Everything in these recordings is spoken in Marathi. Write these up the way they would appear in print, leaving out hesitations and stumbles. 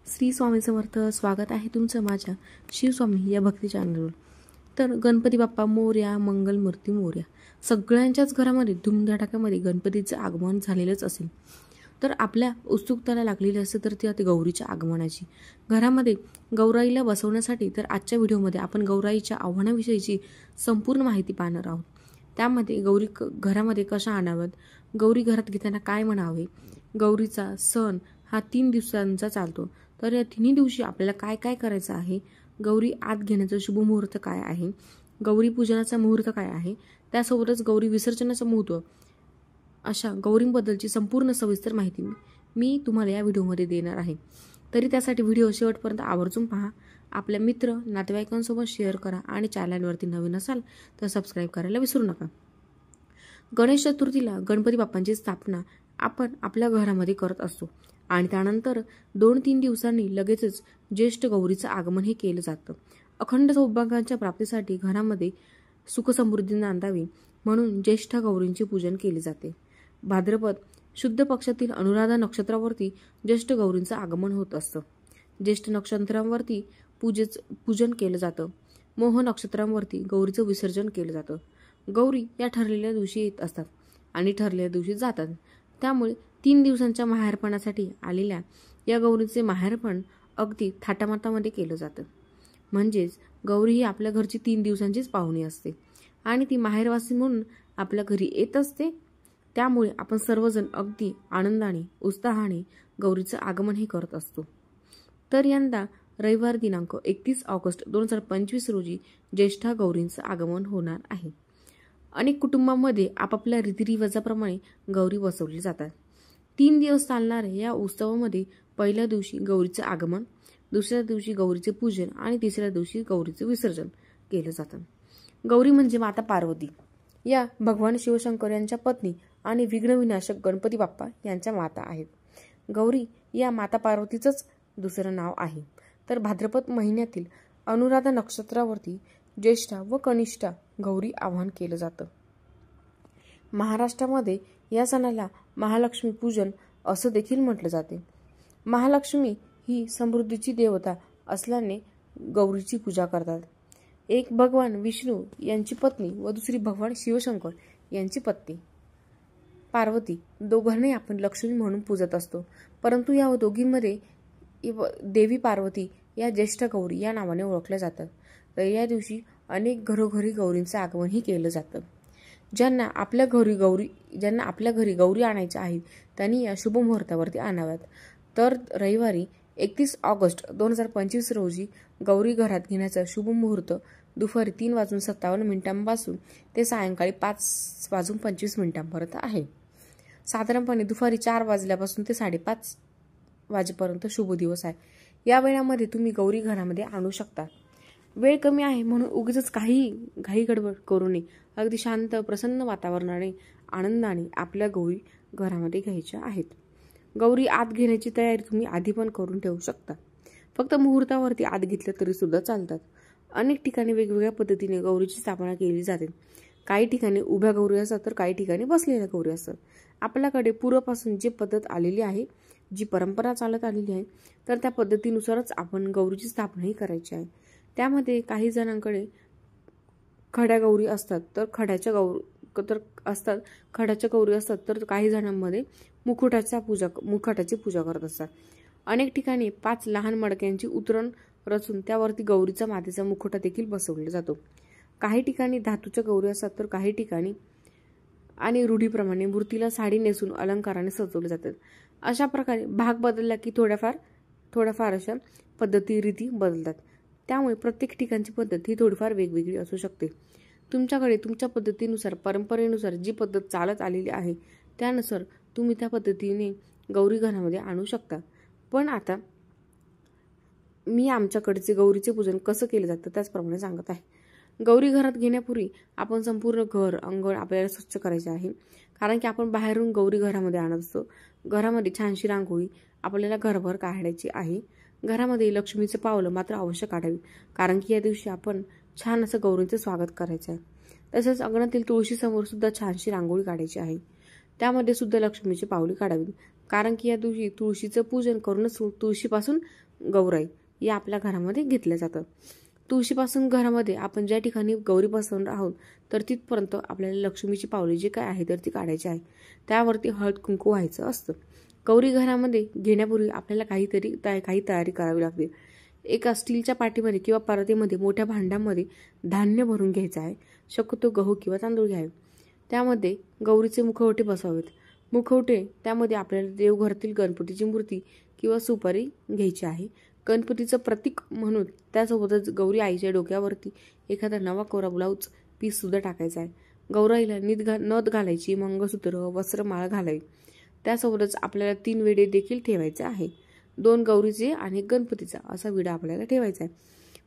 श्री स्वामी समर्थ. स्वागत आहे तुमचं माझ्या शिवस्वामी या भक्ती चॅनलवर. तर गणपती बाप्पा मोरया, मंगलमूर्ती मोरया. सगळ्यांच्याच घरामध्ये धुमधडाक्यामध्ये गणपतीचं आगमन झालेलंच असेल. तर आपल्या उत्सुकताला लागलेली असते तर ती गौरीच्या आगमनाची. घरामध्ये गौराईला बसवण्यासाठी तर आजच्या व्हिडिओमध्ये आपण गौराईच्या आव्हानाविषयीची संपूर्ण माहिती पाहणार आहोत. त्यामध्ये गौरी घरामध्ये कशा आणाव्यात, गौरी घरात घेताना काय म्हणावे, गौरीचा सण हा 3 दिवसांचा चालतो. तर या 3 दिवशी आपल्याला काय काय करायचं आहे, गौरी आत घेण्याचं शुभ मुहूर्त काय आहे, गौरी पूजनाचा मुहूर्त काय आहे, त्यासोबतच गौरी विसर्जनाचं महत्त्व, अशा गौरींबद्दलची संपूर्ण सविस्तर माहिती मी तुम्हाला या व्हिडिओमध्ये देणार आहे. तरी त्यासाठी व्हिडिओ शेवटपर्यंत आवर्जून पहा. आपल्या मित्र नातेवाईकांसोबत शेअर करा आणि चॅनलवरती नवीन असाल तर सबस्क्राईब करायला विसरू नका. गणेश चतुर्थीला गणपती बाप्पांची स्थापना आपण आपल्या घरामध्ये करत असतो आणि त्यानंतर 2-3 दिवसांनी लगेचच ज्येष्ठ गौरीचं आगमन हे केलं जातं. अखंड सौभाग्याच्या प्राप्तीसाठी घरामध्ये सुखसमृद्धी नांदावी म्हणून ज्येष्ठ गौरींचे पूजन केले जाते. भाद्रपद शुद्ध पक्षातील अनुराधा नक्षत्रावरती ज्येष्ठ गौरींचं आगमन होत असतं. ज्येष्ठ नक्षत्रांवरती पूजन केलं जातं. मोह नक्षत्रांवरती गौरीचं विसर्जन केलं जातं. गौरी या ठरलेल्या दिवशी येत असतात आणि ठरलेल्या दिवशी जातात. त्यामुळे 3 दिवसांच्या माहेरपणासाठी आलेल्या या गौरीचे माहेरपण अगदी थाटामाटामध्ये केलं जातं. म्हणजेच गौरी ही आपल्या घरची 3 दिवसांचीच पाहुणी असते आणि ती माहेरवासी म्हणून आपल्या घरी येत असते. त्यामुळे आपण सर्वजण अगदी आनंदाने उत्साहाने गौरीचं आगमन हे करत असतो. तर यंदा रविवार दिनांक 31 ऑगस्ट 2025 रोजी ज्येष्ठा गौरींचं आगमन होणार आहे. अनेक कुटुंबांमध्ये आपापल्या रीतिरिवाजाप्रमाणे गौरी बसवली जातात. 3 दिवस चालणाऱ्या या उत्सवामध्ये पहिल्या दिवशी गौरीचं आगमन, दुसऱ्या दिवशी गौरीचे पूजन आणि तिसऱ्या दिवशी गौरीचे विसर्जन केलं जातं. गौरी म्हणजे माता पार्वती या भगवान शिवशंकर यांच्या पत्नी आणि विघ्नविनाशक गणपती बाप्पा यांच्या माता आहेत. गौरी या माता पार्वतीचंच दुसरं नाव आहे. तर भाद्रपद महिन्यातील अनुराधा नक्षत्रावरती ज्येष्ठा व कनिष्ठा गौरी आवाहन केलं जातं. महाराष्ट्रामध्ये या सणाला महालक्ष्मी पूजन असं देखील म्हटलं जाते. महालक्ष्मी ही समृद्धीची देवता असल्याने गौरीची पूजा करतात. एक भगवान विष्णू यांची पत्नी व दुसरी भगवान शिवशंकर यांची पत्नी पार्वती, दोघांनाही आपण लक्ष्मी म्हणून पूजत असतो. परंतु या दोघींमध्ये देवी पार्वती या ज्येष्ठ गौरी या नावाने ओळखल्या जातात. तर या दिवशी अनेक घरोघरी गौरींचं आगमनही केलं जातं. ज्यांना आपल्या घरी गौरी आणायच्या आहेत त्यांनी या शुभ मुहूर्तावरती आणाव्यात. तर रविवारी 31 ऑगस्ट 2025 रोजी गौरी घरात घेण्याचा शुभ मुहूर्त दुपारी 3:57 ते सायंकाळी 5:25 आहे. साधारणपणे दुपारी 4 वाजल्यापासून ते 5:30 वाजेपर्यंत शुभ दिवस आहे. या वेळामध्ये तुम्ही गौरी घरामध्ये आणू शकता. वेळ कमी आहे म्हणून उगीच काही घाई गडबड करू नये. अगदी शांत प्रसन्न वातावरणाने आनंदाने आपल्या गौरी घरामध्ये घ्यायच्या आहेत. गौरी आत घेण्याची तयारी तुम्ही आधी पण करून ठेवू शकता. फक्त मुहूर्तावरती आत घेतलं तरी सुद्धा चालतात. अनेक ठिकाणी वेगवेगळ्या पद्धतीने गौरीची स्थापना केली जाते. काही ठिकाणी उभ्या गौरी असतात तर काही ठिकाणी बसलेल्या गौरी असतात. आपल्याकडे पूर्वापासून जी पद्धत आलेली आहे, जी परंपरा चालत आलेली आहे, तर त्या पद्धतीनुसारच आपण गौरीची स्थापनाही करायची आहे. त्यामध्ये काही जणांकडे खड्या गौरी असतात तर खड्याच्या गौरी असतात तर काही जणांमध्ये मुखटाची पूजा करत असतात. अनेक ठिकाणी 5 लहान मडक्यांची उतरण रचून त्यावरती गौरीचा मातेचा मुखटा देखील बसवला जातो. काही ठिकाणी धातूच्या गौरी असतात तर काही ठिकाणी आणि रूढीप्रमाणे मूर्तीला साडी नेसून अलंकाराने सजवले जातात. अशा प्रकारे भाग बदलला की थोड्याफार अशा पद्धती रीती बदलतात. त्यामुळे प्रत्येक ठिकाणची पद्धत ही थोडीफार वेगवेगळी असू शकते. तुमच्याकडे तुमच्या पद्धतीनुसार परंपरेनुसार जी पद्धत चालत आलेली आहे त्यानुसार तुम्ही त्या पद्धतीने गौरी घरामध्ये आणू शकता. पण आता मी आमच्याकडचे गौरीचे पूजन कसं केलं जातं त्याचप्रमाणे सांगत आहे. गौरी घरात घेण्यापूर्वी आपण संपूर्ण घर अंगण आपल्याला स्वच्छ करायचे आहे. कारण की आपण बाहेरून गौरी घरामध्ये आणत असतो. घरामध्ये छानशी रांगोळी आपल्याला घरभर काढायची आहे. घरामध्ये लक्ष्मीचं पावलं मात्र अवश्य काढावी. कारण की या दिवशी आपण छान असं गौरींचं स्वागत करायचं आहे. तसंच अंगणातील तुळशी समोर सुद्धा छानशी रांगोळी काढायची आहे. त्यामध्ये सुद्धा लक्ष्मीची पावली काढावी. कारण की या दिवशी तुळशीचं पूजन करूनच तुळशीपासून गौराई या आपल्या घरामध्ये घेतलं जातं. तुळशीपासून घरामध्ये आपण ज्या ठिकाणी गौरी बसवणार आहोत तर तिथपर्यंत आपल्याला लक्ष्मीची पावले जी काय आहे तर ती काढायची आहे. त्यावरती हळद कुंकू व्हायचं असतं. गौरी घरामध्ये घेण्यापूर्वी आपल्याला काही तयारी करावी लागते. एका स्टीलच्या पाटीमध्ये किंवा परातीमध्ये मोठ्या भांड्यामध्ये धान्य भरून घ्यायचं आहे. शक्यतो गहू किंवा तांदूळ घ्यावे. त्यामध्ये गौरीचे मुखवटे बसवावेत. मुखवटे त्यामध्ये आपल्याला देवघरातील गणपतीची मूर्ती किंवा सुपारी घ्यायची आहे. गणपतीचं प्रतीक म्हणून त्यासोबतच गौरी आईच्या डोक्यावरती एखादा नवा कोरा ब्लाऊज पीस सुद्धा टाकायचा आहे. गौराईला नथ घालायची, मंगळसूत्र, वस्त्रमाळ घालावी. त्यासोबतच आपल्याला 3 विडे देखील ठेवायचे आहे. 2 गौरीचे आणि गणपतीचा असा विडा आपल्याला ठेवायचा आहे.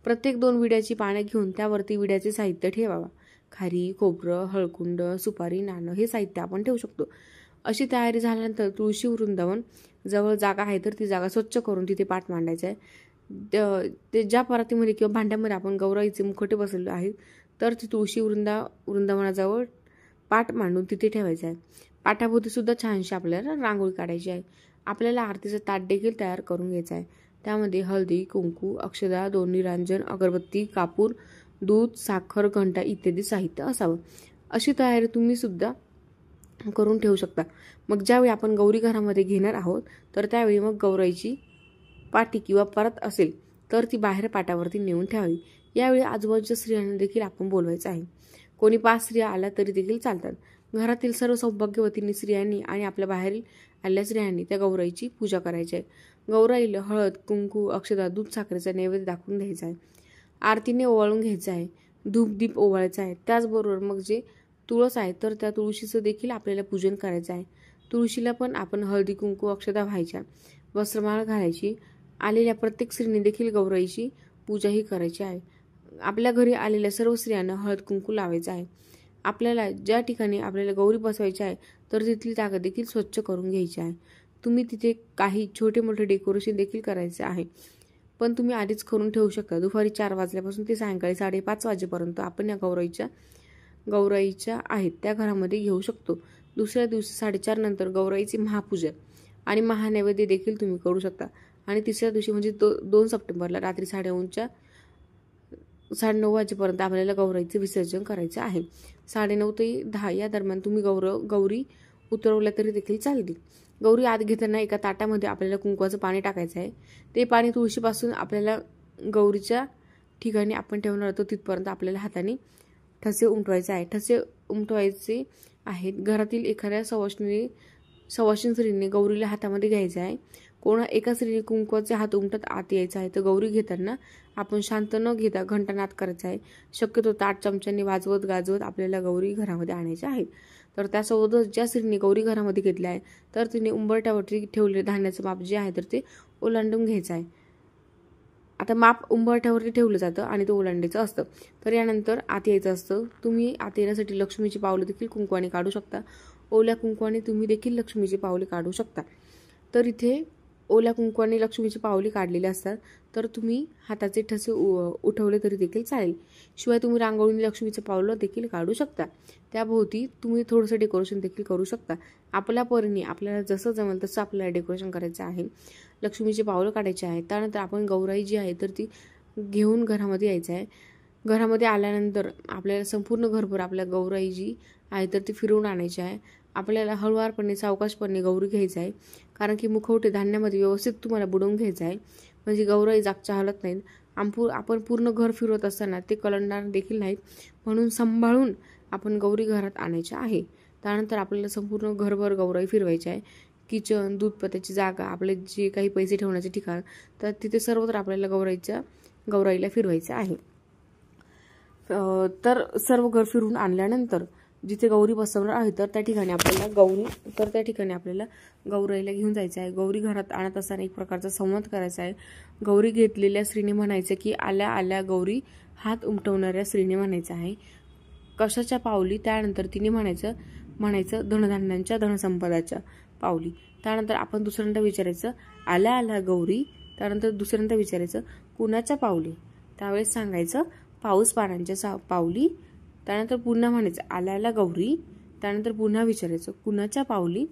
प्रत्येक 2 विड्याची पाने घेऊन त्यावरती विड्याचे साहित्य ठेवावा. खारी, खोबरं, हळकुंड, सुपारी, नाणं हे साहित्य आपण ठेवू शकतो. अशी तयारी झाल्यानंतर तुळशी वृंदावन जवळ जागा आहे तर ती जागा स्वच्छ करून तिथे पाट मांडायचा आहे. ते ज्या परातीमध्ये किंवा भांड्यामध्ये आपण गौराईचे मुखवटे बसवले आहेत तर ती तुळशी वृंदावनाजवळ पाट मांडून तिथे ठेवायचं आहे. पाटाभोवती सुद्धा छानशी आपल्याला रांगोळी काढायची आहे. आपल्याला आरतीचं ताट देखील तयार करून घ्यायचं आहे. त्यामध्ये हळदी, कुंकू, अक्षदा, 2 निरांजन, अगरबत्ती, कापूर, दूध, साखर, घंटा इत्यादी साहित्य असावं. अशी तयारी तुम्ही सुद्धा करून ठेवू शकता. मग ज्यावेळी आपण गौरी घरामध्ये घेणार आहोत तर त्यावेळी मग गौराईची पाटी किंवा परत असेल तर ती बाहेर पाटावरती नेऊन ठेवावी. यावेळी आजूबाजूच्या स्त्रियांना देखील आपण बोलवायचं आहे. कोणी 5 स्त्रिया आल्या तरी देखील चालतात. घरातील सर्व सौभाग्यवतींनी स्त्रियांनी आणि आपल्या बाहेरील आलेल्या स्त्रियांनी त्या गौराईची पूजा करायची आहे. गौराईला हळद, कुंकू, अक्षता, दूध, साखरेचा नैवेद्य दाखवून द्यायचा आहे. आरतीने ओवाळून घ्यायचं आहे. धूप दीप ओवाळायचा आहे. त्याचबरोबर मग जे तुळस आहे तर त्या तुळशीचं देखील आपल्याला पूजन करायचं आहे. तुळशीला पण आपण हळदी, कुंकू, अक्षता व्हायच्या, वस्त्रमाळ घालायची. आलेल्या प्रत्येक स्त्रीने देखील गौराईची पूजाही करायची आहे. आपल्या घरी आलेल्या सर्व स्त्रियांना हळद कुंकू लावायचं आहे. आपल्याला ज्या ठिकाणी आपल्याला गौरी बसवायची आहे तर तिथली जागा देखील स्वच्छ करून घ्यायची आहे. तुम्ही तिथे काही छोटे मोठे डेकोरेशन देखील करायचे आहे, पण तुम्ही आधीच करून ठेवू शकता. दुपारी 4 वाजल्यापासून ते सायंकाळी 5:30 वाजेपर्यंत आपण या गौराईच्या आहेत त्या घरामध्ये घेऊ शकतो. दुसऱ्या दिवशी 4:30 नंतर गौराईची महापूजन आणि महानैवेद्य देखील तुम्ही करू शकता. आणि तिसऱ्या दिवशी म्हणजे 2 सप्टेंबरला रात्री 9:30 वाजेपर्यंत आपल्याला गौराईचे विसर्जन करायचे आहे. 9:30 ते 10 या दरम्यान तुम्ही गौरी उतरवल्या तरी देखील चालतील. गौरी आत घेताना एका ताटामध्ये आपल्याला कुंकवाचं पाणी टाकायचं आहे. ते पाणी तुळशीपासून आपल्याला गौरीच्या ठिकाणी आपण ठेवणार होतो तिथपर्यंत आपल्याला हाताने ठसे उमटवायचे आहे. ठसे उमटवायचे आहेत. घरातील एखाद्या सवाष्णी स्त्रीने गौरीला हातामध्ये घ्यायचं आहे. एका स्त्रीने कुंकवाचे हात उमटत आत यायचं आहे. तर गौरी घेताना आपण शांत न घेता घंटानाद करायचा आहे. शक्यतो ताट चमच्याने वाजवत गाजवत आपल्याला गौरी घरामध्ये आणायच्या आहेत. तर त्यासोबतच ज्या स्त्रीने गौरी घरामध्ये घेतले आहे तर तिने उंबरठ्यावरती ठेवलेले धान्याचं माप जे आहे तर ते ओलांडून घ्यायचं आहे. आता माप उंबरठ्यावरती ठेवलं जातं आणि ते ओलांडायचं असतं. तर यानंतर आत यायचं असतं. तुम्ही आत येण्यासाठी लक्ष्मीची पावले देखील कुंकवाने काढू शकता. ओल्या कुंकवाने तुम्ही देखील लक्ष्मीची पावले काढू शकता. तर इथे ओल्या कुंकवाने लक्ष्मीची पावली काढलेली असतात तर तुम्ही हाताचे ठसे उठवले तरी देखील चालेल. शिवाय तुम्ही रांगोळीने लक्ष्मीचं पावलं देखील काढू शकता. त्याभोवती तुम्ही थोडंसं डेकोरेशन देखील करू शकता. आपल्या परीने आपल्याला जसं जमेल तसं आपल्याला डेकोरेशन करायचं आहे. लक्ष्मीची पावलं काढायची आहे. त्यानंतर आपण गौराई जी आहे तर ती घेऊन घरामध्ये यायचं आहे. घरामध्ये आल्यानंतर आपल्याला संपूर्ण घरभर आपल्या गौराई जी आहे तर ती फिरवून आणायची आहे. आपल्याला हळुवारपणे सावकाशपणे गौरी घ्यायचं आहे. कारण की मुखवटे धान्यामध्ये व्यवस्थित तुम्हाला बुडवून घ्यायचं आहे म्हणजे गौराई जागच्या हलत नाहीत. आपण पूर्ण घर फिरवत असताना ते कलंडणार देखील नाहीत. म्हणून सांभाळून आपण गौरी घरात आणायच्या आहे. त्यानंतर आपल्याला संपूर्ण घरभर गौराई फिरवायची आहे. किचन, दूध पत्याची जागा, आपले जे काही पैसे ठेवण्याचे ठिकाण तर तिथे सर्वत्र आपल्याला गौराईला फिरवायचं आहे. तर सर्व घर फिरून आणल्यानंतर जिथे गौरी बसवणार आहे तर त्या ठिकाणी आपल्याला गौराईला घेऊन जायचं आहे. गौरी घरात आणत असताना एक प्रकारचा संवाद करायचा आहे. गौरी घेतलेल्या स्त्रीने म्हणायचं की आल्या आल्या गौरी, हात उमटवणाऱ्या स्त्रीने म्हणायचं आहे कशाच्या पावली. त्यानंतर तिने म्हणायचं धनधान्यांच्या, धनसंपदाच्या पावली. त्यानंतर आपण दुसऱ्यांदा विचारायचं आल्या आल्या गौरी. त्यानंतर दुसऱ्यांदा विचारायचं कुणाच्या पावली. त्यावेळेस सांगायचं पाऊस पाण्याच्या पावली. त्यानंतर पुन्हा म्हणायचं आल्या आल्या गौरी. त्यानंतर पुन्हा विचारायचं कुणाच्या पावली.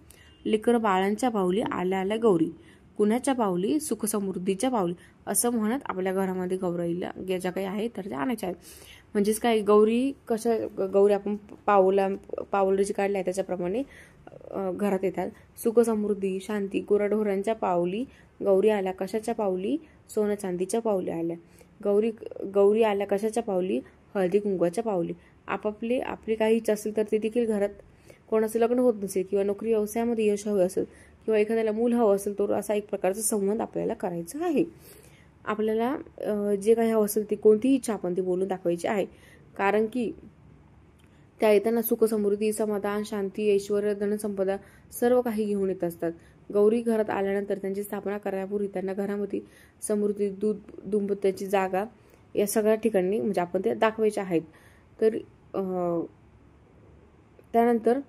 लेकर बाळांच्या पावली आल्या आल्या गौरी, कुणाच्या पावली सुखसमृद्धीच्या पावली, असं म्हणत आपल्या घरामध्ये गौराईला ज्या काही आहे तर त्या आणायच्या आहेत. म्हणजेच काय, गौरी गौरी आपण पावलं जी काढली आहे त्याच्याप्रमाणे घरात येतात. सुखसमृद्धी शांती गुराढोरांच्या पावली गौरी आल्या, कशाच्या पावली सोनं चांदीच्या पावली आल्या. गौरी आल्या कशाच्या पावली, हळदी कुंकवाच्या पावली. आपली काही इच्छा असेल तर ते देखील घरात, कोणाचं लग्न होत नसेल किंवा नोकरी व्यवसायामध्ये यश हवं असेल किंवा एखाद्याला मूल हवं असेल तर असा एक प्रकारचा संबंध आपल्याला करायचा आहे. आपल्याला जे काही हवं असेल ते कोणतीही इच्छा आपण ती बोलून दाखवायची आहे. कारण की त्या येताना सुख समृद्धी समाधान शांती ऐश्वर्य धनसंपदा सर्व काही घेऊन येत असतात. गौरी घरात आल्यानंतर त्यांची स्थापना करण्यापूर्वी त्यांना घरामध्ये समृद्धी दूध दुंपत्याची जागा या सगळ्या ठिकाणी म्हणजे आपण ते दाखवायचे आहेत. तर त्यानंतर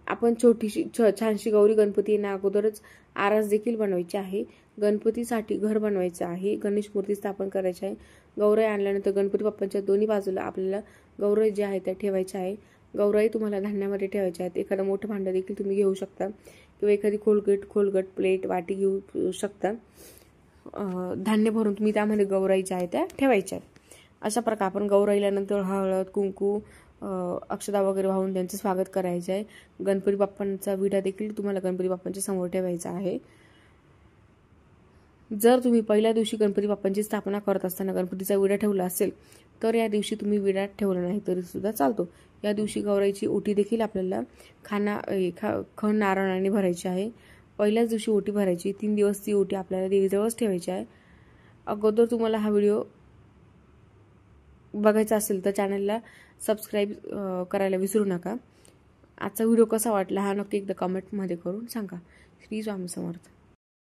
आपण छोटीशी छानशी गौरी गणपती येण्या अगोदरच आरास देखील बनवायची आहे. गणपतीसाठी घर बनवायचं आहे. गणेश मूर्ती स्थापन करायची आहे. गौराई आणल्यानंतर गणपती बाप्पांच्या दोन्ही बाजूला आपल्याला गौराई जे आहे त्या ठेवायच्या आहे. गौराई तुम्हाला धान्यामध्ये ठेवायच्या आहेत. एखादं मोठं भांडं देखील तुम्ही घेऊ शकता किंवा एखादी खोलगट प्लेट वाटी घेऊ शकता. धान्य भरून तुम्ही त्यामध्ये गौराई ज्या आहे त्या ठेवायच्या आहेत. अशा प्रकारे आपण गौराईला नंतर हळद कुंकू अक्षता वगैरे वाहून त्यांचं स्वागत करायचं आहे. गणपती बाप्पांचा विडा देखील तुम्हाला गणपती बाप्पांच्या समोर ठेवायचा आहे. जर तुम्ही पहिल्या दिवशी गणपती बाप्पांची स्थापना करत असताना गणपतीचा विडा ठेवला असेल तर या दिवशी तुम्ही विडा ठेवला नाही तरी सुद्धा चालतो. या दिवशी गौराईची ओटी देखील आपल्याला खण नारळाने भरायची आहे. पहिल्याच दिवशी ओटी भरायची. 3 दिवस ती ओटी आपल्याला देवीजवळच ठेवायची आहे. अगोदर तुम्हाला हा व्हिडिओ बघायचा असेल तर चॅनलला सबस्क्राईब करायला विसरू नका. आजचा व्हिडिओ कसा वाटला हा नक्की एकदा कमेंटमध्ये करून सांगा. श्री स्वामी समर्थ.